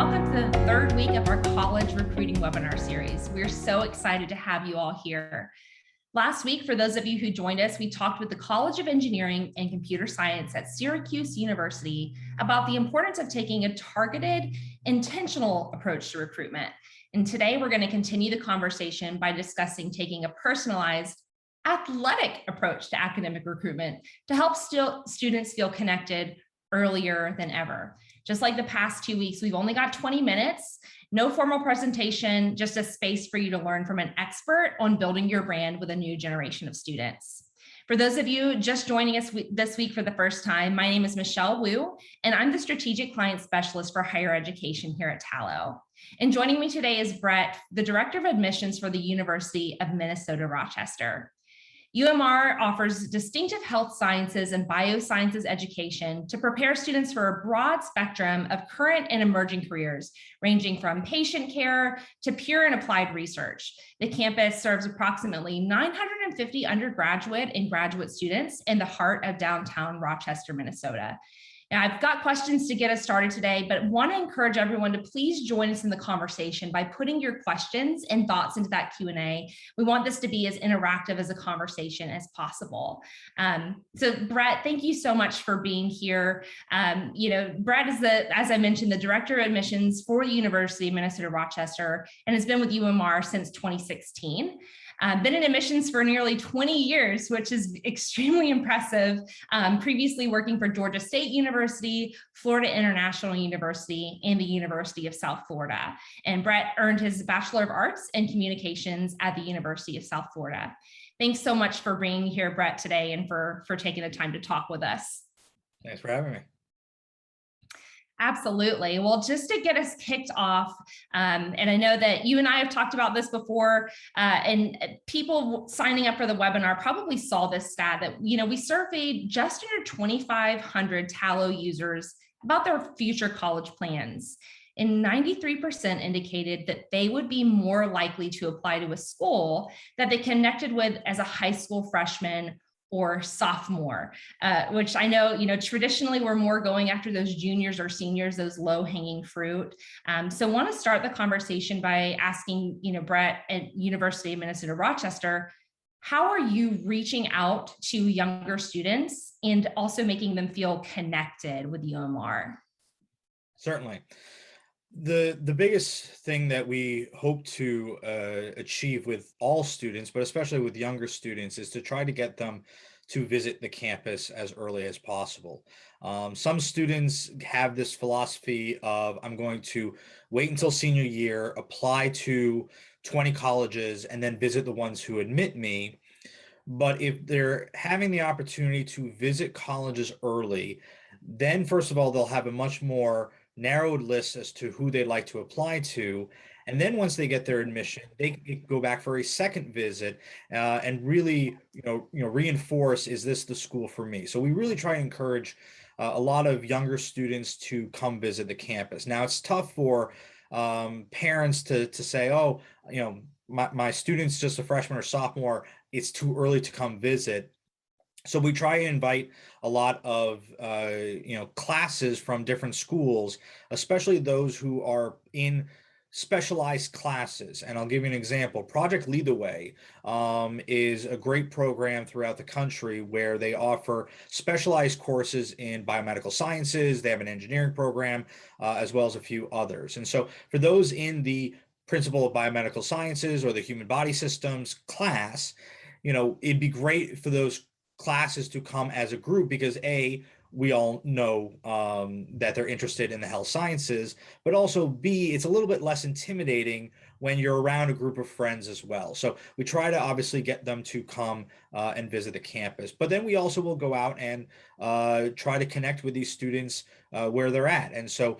welcome to the third week of our college recruiting webinar series. We're so excited to have you all here. Last week, for those of you who joined us, we talked with the College of Engineering and Computer Science at Syracuse University about the importance of taking a targeted, intentional approach to recruitment. And today we're going to continue the conversation by discussing taking a personalized, athletic approach to academic recruitment to help students feel connected earlier than ever. Just like the past 2 weeks, we've only got 20 minutes, no formal presentation, just a space for you to learn from an expert on building your brand with a new generation of students. For those of you just joining us this week for the first time, my name is Michelle Wu, and I'm the Strategic Client Specialist for Higher Education here at Tallo. And joining me today is Brett, the Director of Admissions for the University of Minnesota, Rochester. UMR offers distinctive health sciences and biosciences education to prepare students for a broad spectrum of current and emerging careers, ranging from patient care to pure and applied research. The campus serves approximately 950 undergraduate and graduate students in the heart of downtown Rochester, Minnesota. Now, I've got questions to get us started today, but want to encourage everyone to please join us in the conversation by putting your questions and thoughts into that Q&A. We want this to be as interactive as a conversation as possible. So Brett, thank you so much for being here. Brett is as I mentioned, the Director of Admissions for the University of Minnesota, Rochester, and has been with UMR since 2016. Been in admissions for nearly 20 years, which is extremely impressive. Previously working for Georgia State University, Florida International University, and the University of South Florida. And Brett earned his Bachelor of Arts in Communications at the University of South Florida. Thanks so much for being here, Brett, today, and for taking the time to talk with us. Thanks for having me. Absolutely. Well, just to get us kicked off, and I know that you and I have talked about this before, and people signing up for the webinar probably saw this stat that, we surveyed just under 2,500 Tallo users about their future college plans. And 93% indicated that they would be more likely to apply to a school that they connected with as a high school freshman or sophomore, which I know, traditionally we're more going after those juniors or seniors, those low-hanging fruit. So want to start the conversation by asking, Brett at University of Minnesota, Rochester, how are you reaching out to younger students and also making them feel connected with UMR? Certainly. The biggest thing that we hope to achieve with all students, but especially with younger students, is to try to get them to visit the campus as early as possible. Some students have this philosophy of, I'm going to wait until senior year, apply to 20 colleges, and then visit the ones who admit me. But if they're having the opportunity to visit colleges early, then first of all, they'll have a much more narrowed list as to who they'd like to apply to. And then once they get their admission, they can go back for a second visit and really, reinforce, is this the school for me? So we really try to encourage a lot of younger students to come visit the campus. Now, it's tough for parents to say, oh, my student's just a freshman or sophomore, it's too early to come visit. So we try to invite a lot of, classes from different schools, especially those who are in specialized classes. And I'll give you an example. Project Lead the Way is a great program throughout the country where they offer specialized courses in biomedical sciences. They have an engineering program, as well as a few others. And so for those in the Principle of Biomedical Sciences or the Human Body Systems class, it'd be great for those classes to come as a group because we all know that they're interested in the health sciences, but also B, it's a little bit less intimidating when you're around a group of friends as well. So we try to obviously get them to come and visit the campus, but then we also will go out and try to connect with these students where they're at. And so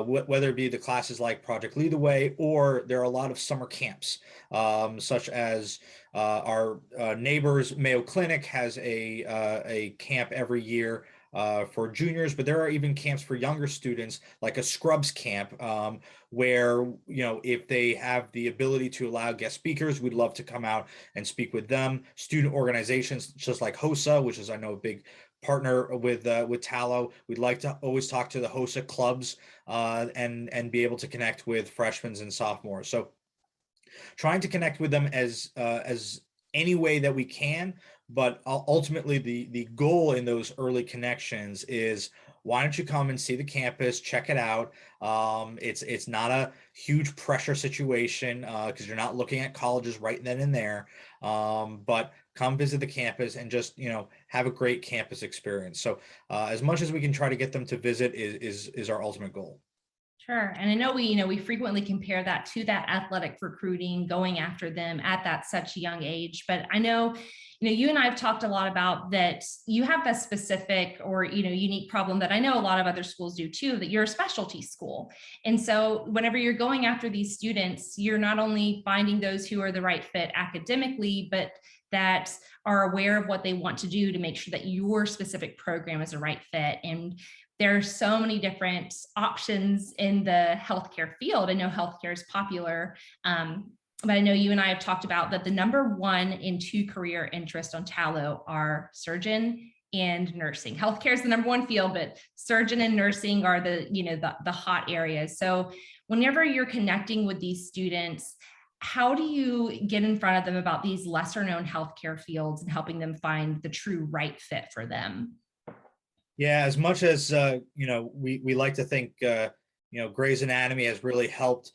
whether it be the classes like Project Lead the Way, or there are a lot of summer camps, such as our neighbors Mayo Clinic has a camp every year for juniors, but there are even camps for younger students, like a scrubs camp, where, if they have the ability to allow guest speakers, we'd love to come out and speak with them. Student organizations, just like HOSA, which is, I know, a big partner with Tallo. We'd like to always talk to the HOSA clubs, and be able to connect with freshmen and sophomores. So trying to connect with them as any way that we can, but ultimately the goal in those early connections is, why don't you come and see the campus, check it out. It's not a huge pressure situation, because you're not looking at colleges right then and there, but come visit the campus and just have a great campus experience. So as much as we can try to get them to visit is our ultimate goal. Sure. And I know we frequently compare that to that athletic recruiting, going after them at that such a young age. But I know, you and I have talked a lot about that. You have that specific or, unique problem that I know a lot of other schools do too, that you're a specialty school. And so whenever you're going after these students, you're not only finding those who are the right fit academically, but that are aware of what they want to do to make sure that your specific program is a right fit. And there are so many different options in the healthcare field. I know healthcare is popular, but I know you and I have talked about that the number 1 and 2 career interest on Tallo are surgeon and nursing. Healthcare is the number 1 field, but surgeon and nursing are the hot areas. So whenever you're connecting with these students, how do you get in front of them about these lesser known healthcare fields and helping them find the true right fit for them? Yeah, as much as we like to think Grey's Anatomy has really helped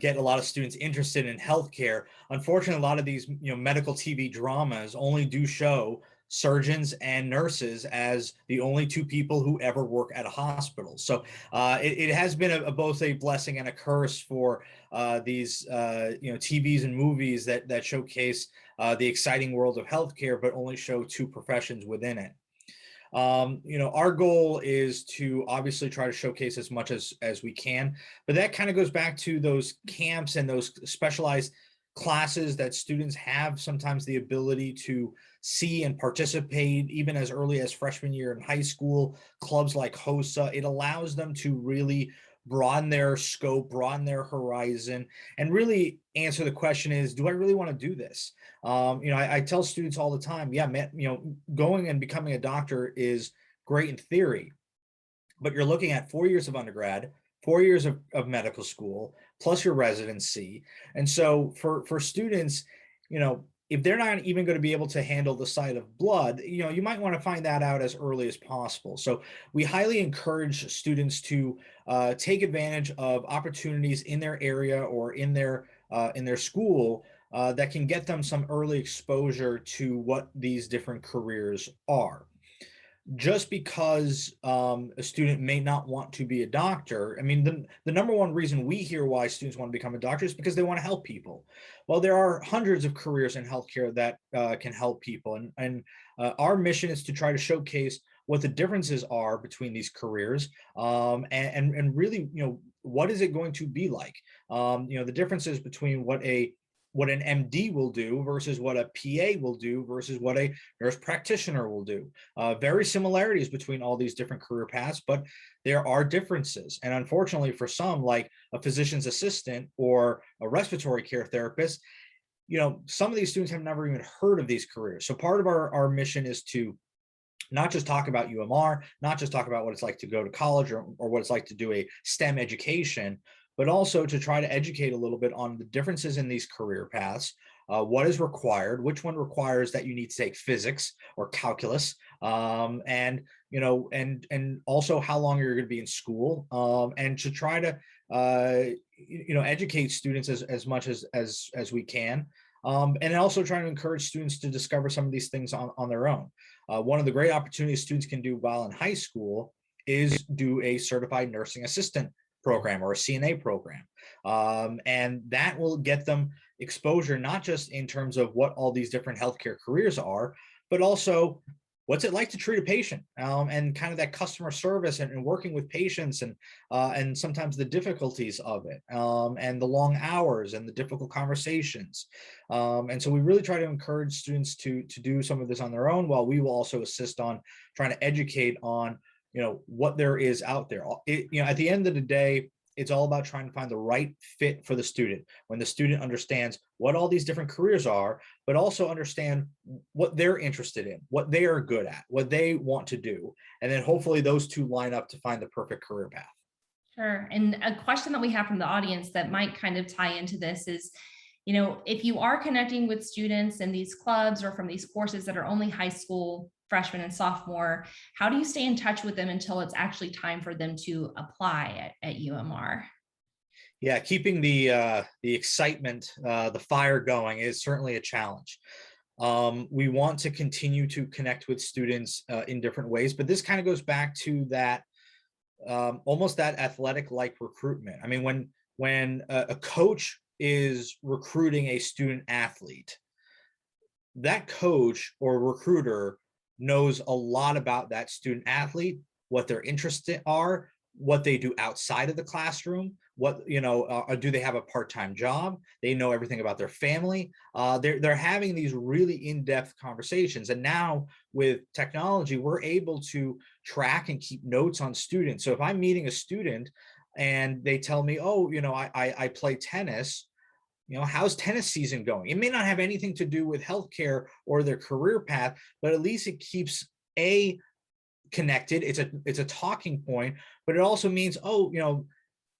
get a lot of students interested in healthcare. Unfortunately, a lot of these medical TV dramas only do show surgeons and nurses as the only 2 people who ever work at a hospital. So it has been both a blessing and a curse for these TVs and movies that showcase the exciting world of healthcare, but only show 2 professions within it. Our goal is to obviously try to showcase as much as we can, but that kind of goes back to those camps and those specialized classes that students have sometimes the ability to see and participate even as early as freshman year in high school. Clubs like HOSA, it allows them to really broaden their scope, broaden their horizon, and really answer the question is, do I really want to do this? I tell students all the time, yeah, man, going and becoming a doctor is great in theory, but you're looking at 4 years of undergrad, 4 years of medical school, plus your residency. And so for students, if they're not even going to be able to handle the sight of blood, you might want to find that out as early as possible. So we highly encourage students to take advantage of opportunities in their area or in their school that can get them some early exposure to what these different careers are. Just because a student may not want to be a doctor, I mean, the number 1 reason we hear why students want to become a doctor is because they want to help people. Well, there are hundreds of careers in healthcare that can help people, and our mission is to try to showcase what the differences are between these careers, and really, what is it going to be like? The differences between what an MD will do versus what a PA will do versus what a nurse practitioner will do. Very similarities between all these different career paths, but there are differences. And unfortunately for some, like a physician's assistant or a respiratory care therapist, some of these students have never even heard of these careers. So part of our mission is to not just talk about UMR, not just talk about what it's like to go to college or what it's like to do a STEM education, but also to try to educate a little bit on the differences in these career paths, what is required, which one requires that you need to take physics or calculus, and also how long you're going to be in school, and to try to educate students as much as we can, and also trying to encourage students to discover some of these things on their own. One of the great opportunities students can do while in high school is do a certified nursing assistant program or a CNA program. And that will get them exposure, not just in terms of what all these different healthcare careers are, but also what's it like to treat a patient, and kind of that customer service, and working with patients, and sometimes the difficulties of it, and the long hours and the difficult conversations. And so we really try to encourage students to do some of this on their own, while we will also assist on trying to educate on, what there is out there. At the end of the day, it's all about trying to find the right fit for the student. When the student understands what all these different careers are, but also understand what they're interested in, what they are good at, what they want to do. And then hopefully those two line up to find the perfect career path. Sure. And a question that we have from the audience that might kind of tie into this is, if you are connecting with students in these clubs or from these courses that are only high school freshman and sophomore, how do you stay in touch with them until it's actually time for them to apply at UMR? Yeah, keeping the excitement, the fire going is certainly a challenge. We want to continue to connect with students in different ways, but this kind of goes back to that, almost that athletic like recruitment. I mean, when a coach is recruiting a student athlete, that coach or recruiter knows a lot about that student athlete, what their interests are, what they do outside of the classroom, what, do they have a part-time job? They know everything about their family. They're having these really in-depth conversations. And now with technology, we're able to track and keep notes on students. So if I'm meeting a student and they tell me, oh, I play tennis, how's tennis season going? It may not have anything to do with healthcare or their career path, but at least it keeps connected. It's a talking point, but it also means, oh,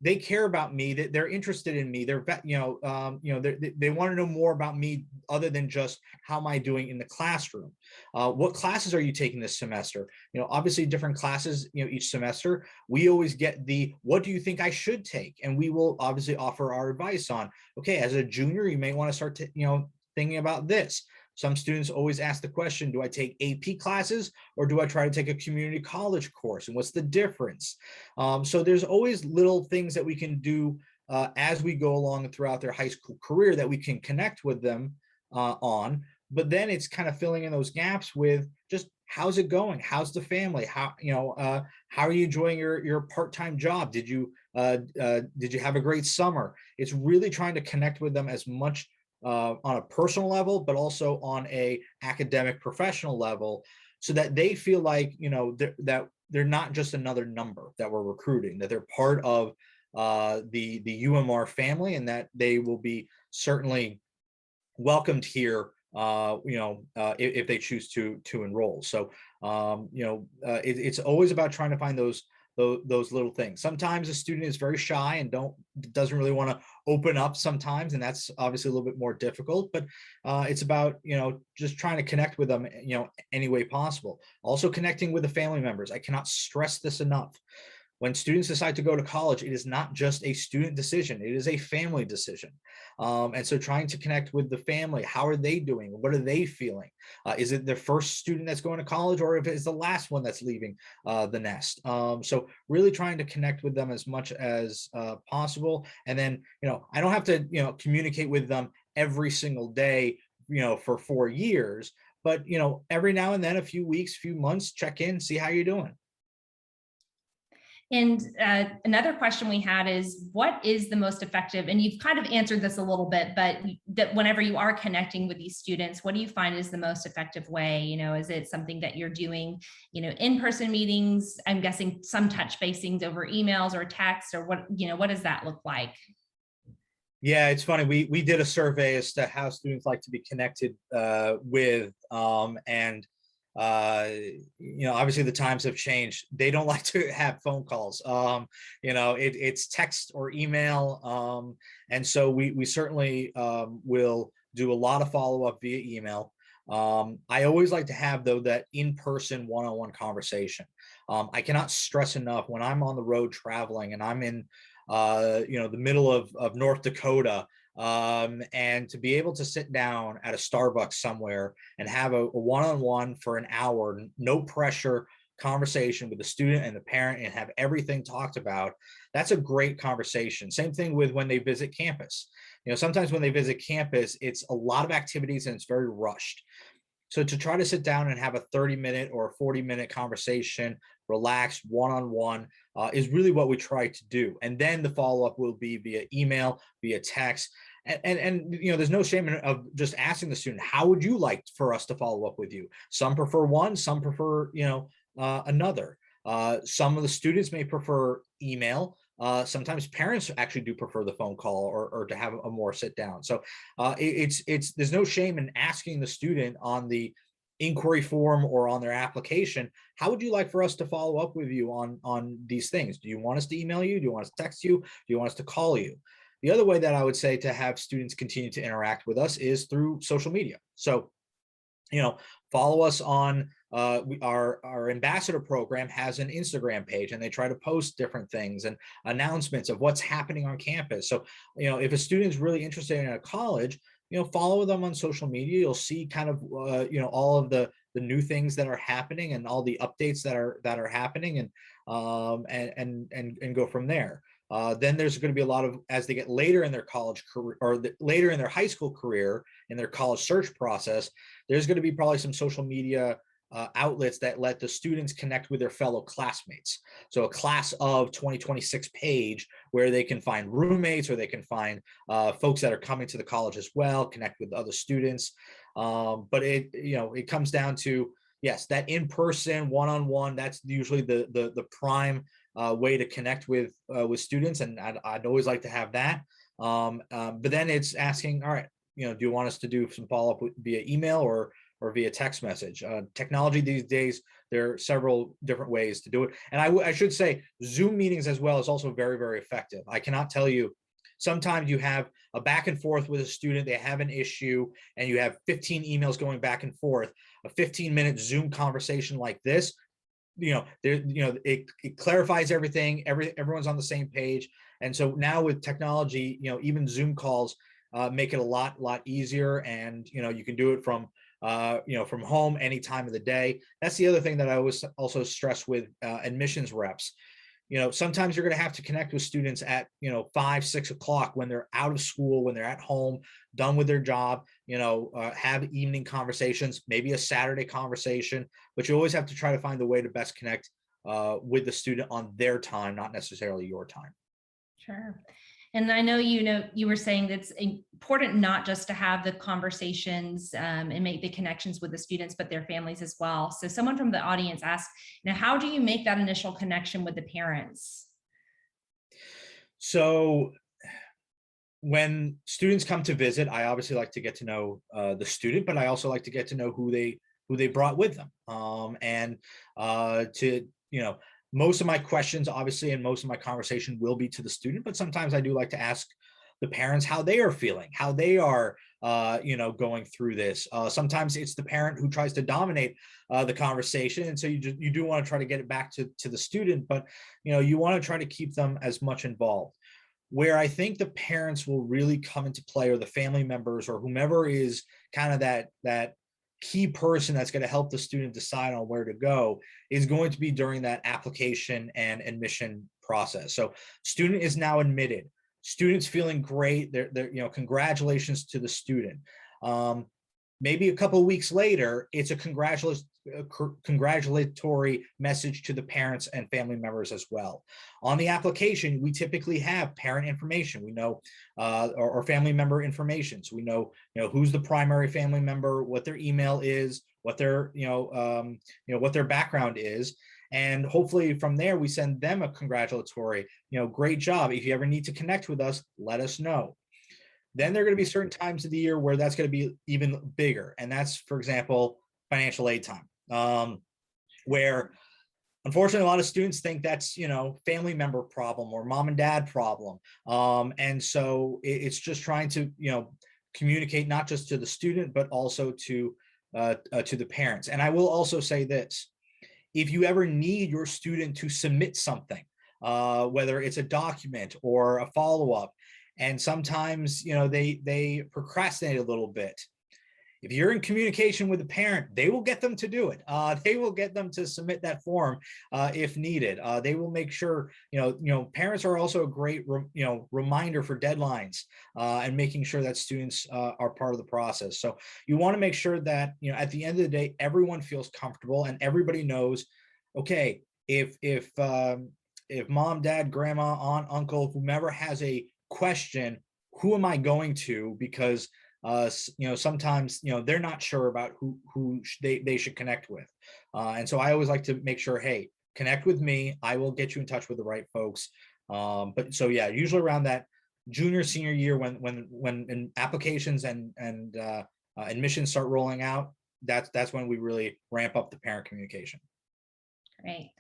they care about me, that they're interested in me. They want to know more about me other than just how am I doing in the classroom. What classes are you taking this semester? Obviously different classes, each semester. We always get the, what do you think I should take? And we will obviously offer our advice on, okay, as a junior, you may want to start thinking about this. Some students always ask the question, do I take AP classes or do I try to take a community college course? And what's the difference? So there's always little things that we can do as we go along throughout their high school career that we can connect with them on. But then it's kind of filling in those gaps with just, how's it going? How's the family? How are you enjoying your part-time job? Did you have a great summer? It's really trying to connect with them as much on a personal level, but also on a academic professional level, so that they feel like, that they're not just another number that we're recruiting, that they're part of the UMR family, and that they will be certainly welcomed here, if they choose to enroll. So, it's always about trying to find those little things. Sometimes a student is very shy and doesn't really want to open up sometimes, and that's obviously a little bit more difficult, but it's about, just trying to connect with them, any way possible. Also connecting with the family members. I cannot stress this enough. When students decide to go to college, it is not just a student decision, it is a family decision. And so trying to connect with the family, how are they doing? What are they feeling? Is it their first student that's going to college, or if it's the last one that's leaving the nest? So really trying to connect with them as much as possible. And then, I don't have to, communicate with them every single day, for 4 years, but, every now and then, a few weeks, few months, check in, see how you're doing. And another question we had is, what is the most effective, and you've kind of answered this a little bit, but that whenever you are connecting with these students, what do you find is the most effective way? Is it something that you're doing, in-person meetings? I'm guessing some touch basings over emails or text, or what does that look like? Yeah, it's funny. We did a survey as to how students like to be connected with, and obviously the times have changed. They don't like to have phone calls. It's text or email, and so we certainly will do a lot of follow-up via email. I always like to have, though, that in-person one-on-one conversation. I cannot stress enough, when I'm on the road traveling and I'm in the middle of North Dakota, and to be able to sit down at a Starbucks somewhere and have a one-on-one for an hour, no pressure conversation with the student and the parent, and have everything talked about, that's a great conversation. Same thing with when they visit campus. Sometimes when they visit campus, it's a lot of activities and it's very rushed. So to try to sit down and have a 30-minute or a 40-minute conversation, relaxed, one-on-one, is really what we try to do. And then the follow-up will be via email, via text. And there's no shame of just asking the student, how would you like for us to follow up with you? Some prefer one, some prefer, another. Some of the students may prefer email. Sometimes parents actually do prefer the phone call or to have a more sit down. So there's no shame in asking the student on the inquiry form or on their application, how would you like for us to follow up with you on these things? Do you want us to email you? Do you want us to text you? Do you want us to call you? The other way that I would say to have students continue to interact with us is through social media. So, follow us on our ambassador program has an Instagram page, and they try to post different things and announcements of what's happening on campus. So, if a student's really interested in a college, follow them on social media. You'll see kind of all of the new things that are happening and all the updates that are happening, and go from there. Then there's going to be a lot of, as they get later in their college career or later in their high school career, in their college search process, there's going to be probably some social media outlets that let the students connect with their fellow classmates. So a class of 2026 page where they can find roommates, or they can find folks that are coming to the college as well, connect with other students. But it comes down to, yes, that in-person one-on-one, that's usually the prime way to connect with students, and I'd always like to have that. But then it's asking, all right, do you want us to do some follow-up via email or via text message? Technology these days, there are several different ways to do it. And I should say Zoom meetings as well is also very, very effective. I cannot tell you, sometimes you have a back and forth with a student, they have an issue, and you have 15 emails going back and forth. A 15-minute Zoom conversation like this, it clarifies everything. Everyone's on the same page. And so now with technology, even Zoom calls make it a lot easier, and you can do it from from home any time of the day. That's the other thing that I always also stress with admissions reps. Sometimes you're going to have to connect with students at 5, 6 o'clock when they're out of school, when they're at home, done with their job, have evening conversations, maybe a Saturday conversation, but you always have to try to find the way to best connect with the student on their time, not necessarily your time. Sure. And I know, you were saying that it's important not just to have the conversations and make the connections with the students, but their families as well. So someone from the audience asked, how do you make that initial connection with the parents? So when students come to visit, I obviously like to get to know the student, but I also like to get to know who they brought with them. Most of my questions, obviously, and most of my conversation will be to the student, but sometimes I do like to ask the parents how they are feeling, how they are, going through this. Sometimes it's the parent who tries to dominate the conversation, and so you do want to try to get it back to the student, but you want to try to keep them as much involved. Where I think the parents will really come into play, or the family members, or whomever is kind of that key person that's going to help the student decide on where to go, is going to be during that application and admission process. So student is now admitted. Student's feeling great. They're congratulations to the student. Maybe a couple of weeks later, it's a congratulatory message to the parents and family members as well. On the application, we typically have parent information. We know, or family member information. So we know, who's the primary family member, what their email is, what their, what their background is. And hopefully from there, we send them a congratulatory, great job. If you ever need to connect with us, let us know. Then there are going to be certain times of the year where that's going to be even bigger. And that's, for example, financial aid time, where unfortunately a lot of students think that's, family member problem or mom and dad problem. And so it's just trying to, communicate not just to the student, but also to the parents. And I will also say this: if you ever need your student to submit something, whether it's a document or a follow-up, and sometimes they procrastinate a little bit, If you're in communication with the parent, they will get them to do it. They will get them to submit that form if needed. They will make sure, parents are also a great, reminder for deadlines and making sure that students are part of the process. So you want to make sure that, at the end of the day, everyone feels comfortable and everybody knows, okay, if mom, dad, grandma, aunt, uncle, whomever has a question, who am I going to? Because sometimes they're not sure about who they should connect with, and so I always like to make sure, hey, connect with me. I will get you in touch with the right folks. But so yeah, usually around that junior senior year when applications and admissions start rolling out, that's when we really ramp up the parent communication. Great.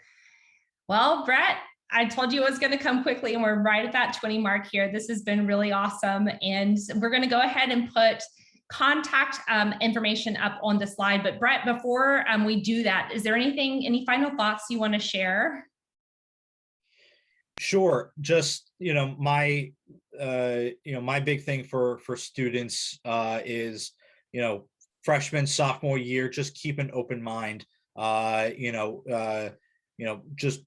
Well, Brett, I told you it was going to come quickly, and we're right at that 20 mark here. This has been really awesome. And we're going to go ahead and put contact information up on the slide. But Brett, before we do that, is there any final thoughts you want to share? Sure. Just, my big thing for students is, freshman, sophomore year, just keep an open mind. Just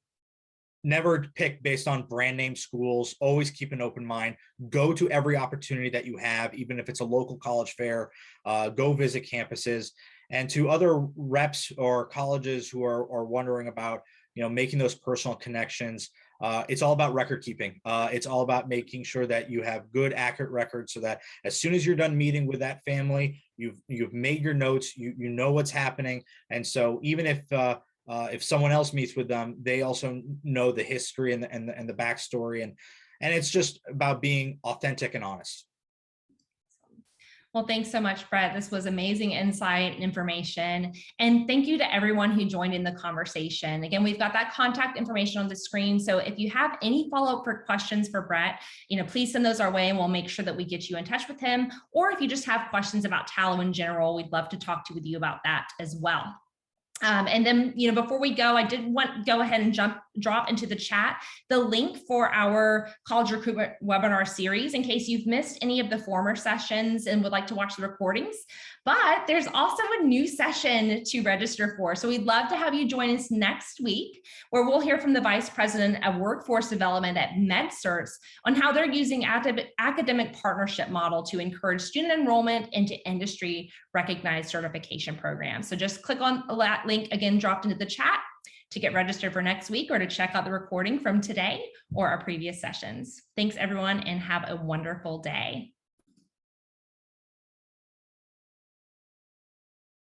never pick based on brand name schools. Always keep an open mind. Go to every opportunity that you have, even if it's a local college fair. Go visit campuses. And to other reps or colleges who are wondering about, making those personal connections, it's all about record keeping. It's all about making sure that you have good, accurate records, so that as soon as you're done meeting with that family, you've made your notes, you know what's happening, and so even if someone else meets with them, they also know the history and the backstory, and it's just about being authentic and honest. Well, thanks so much, Brett. This was amazing insight and information. And thank you to everyone who joined in the conversation. Again, we've got that contact information on the screen. So if you have any follow-up for questions for Brett, please send those our way and we'll make sure that we get you in touch with him. Or if you just have questions about Tallo in general, we'd love to talk with you about that as well. And then, before we go, I did want to go ahead and drop into the chat the link for our college recruitment webinar series in case you've missed any of the former sessions and would like to watch the recordings. But there's also a new session to register for. So we'd love to have you join us next week, where we'll hear from the Vice President of Workforce Development at MedCerts on how they're using academic partnership model to encourage student enrollment into industry recognized certification programs. So just click on that link again dropped into the chat to get registered for next week or to check out the recording from today or our previous sessions. Thanks everyone and have a wonderful day.